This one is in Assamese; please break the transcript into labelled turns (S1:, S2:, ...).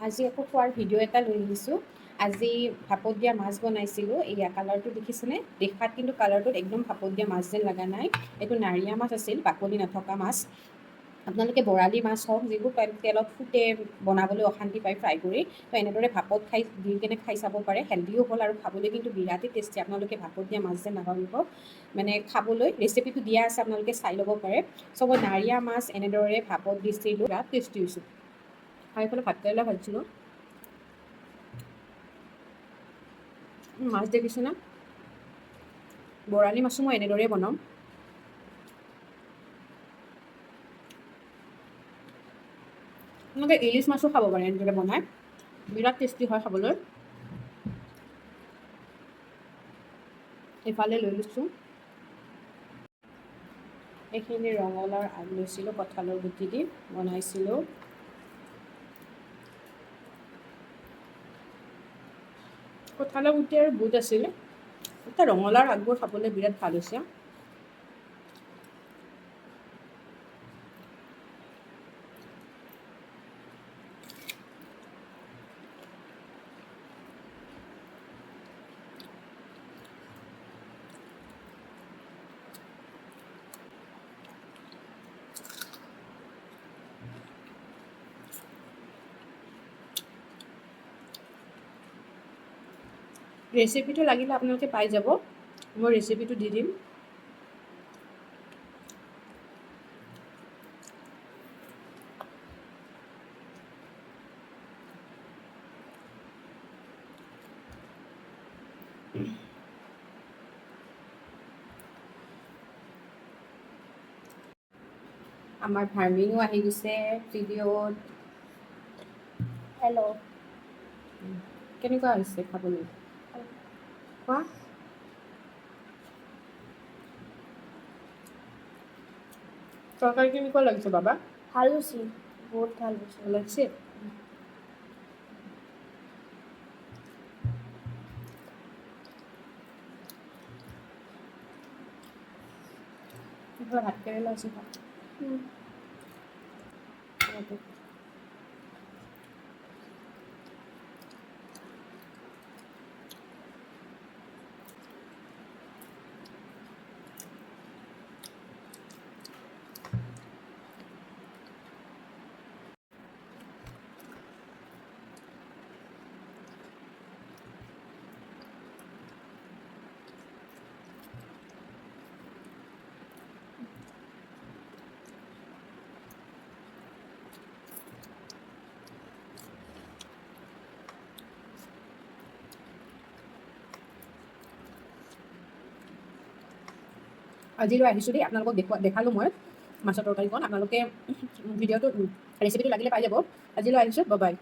S1: আজি আকৌ খোৱাৰ ভিডিঅ' এটা লৈ আহিছোঁ। আজি ভাপত দিয়া মাছ বনাইছিলোঁ। এয়া কালাৰটো দেখিছেনে? দেখাত কিন্তু কালাৰটোত একদম ভাপত দিয়া মাছ যেন লগা নাই। এইটো নাৰিয়া মাছ আছিল, বাকলি নথকা মাছ। আপোনালোকে বৰালি মাছ হওক, যিবোৰ তেলত ফুটে, বনাবলৈ অশান্তি পায় ফ্ৰাই কৰি, তো এনেদৰে ভাপত দি কেনে খাই চাব পাৰে। হেল্ডিও হ'ল আৰু খাবলৈ কিন্তু বিৰাটেই টেষ্টি। আপোনালোকে ভাপত দিয়া মাছ যেন নাভাবিব, মানে খাবলৈ ৰেচিপিটো দিয়া আছে, আপোনালোকে চাই ল'ব পাৰে। চব নাৰিয়া মাছ এনেদৰে ভাপত দিছিলোঁ, বিৰাট টেষ্টি হৈছে। আৰু এইফালে ভাতকেৰেলা ভাজিছিলোঁ। মাছ দেখিছে না? বৰালি মাছো মই এনেদৰেই বনাওঁ। আপোনালোকে ইলিচ মাছো খাব পাৰে এনেদৰে বনাই, বিৰাট টেষ্টি হয় খাবলৈ। এইফালে লৈ লৈছোঁ, এইখিনি ৰঙালাওৰ আগ লৈছিলোঁ, কঁঠালৰ গুটি দি বনাইছিলোঁ। কঁঠালৰ গুটি আৰু বুট আছিল। এতিয়া ৰঙালাওৰ আগবোৰ খাবলৈ বিৰাট ভাল হৈছে। ৰেচিপিটো লাগিলে আপোনালোকে পাই যাব, মই ৰেচিপিটো দি দিম। আমাৰ ভাৰ্মিনো আহি গৈছে ভিডিঅ'ত।
S2: হেল্ল',
S1: কেনেকুৱা হৈছে খাবলৈ? কোৱা। তৰকাৰী কেনেকুৱা লাগিছে বাবা?
S2: ভাল হৈছে, বহুত ভাল হৈছে।
S1: ভাল লাগছে? ভাত কেৰেলা আছে ভাত। আজিলৈ আহিছোঁ দেই, আপোনালোকক দেখালোঁ মই মাছৰ তৰকাৰীখন। আপোনালোকে ভিডিঅ'টো ৰেচিপিটো লাগিলে পাই যাব। আজিলৈ আহিছোঁ, বাই বাই।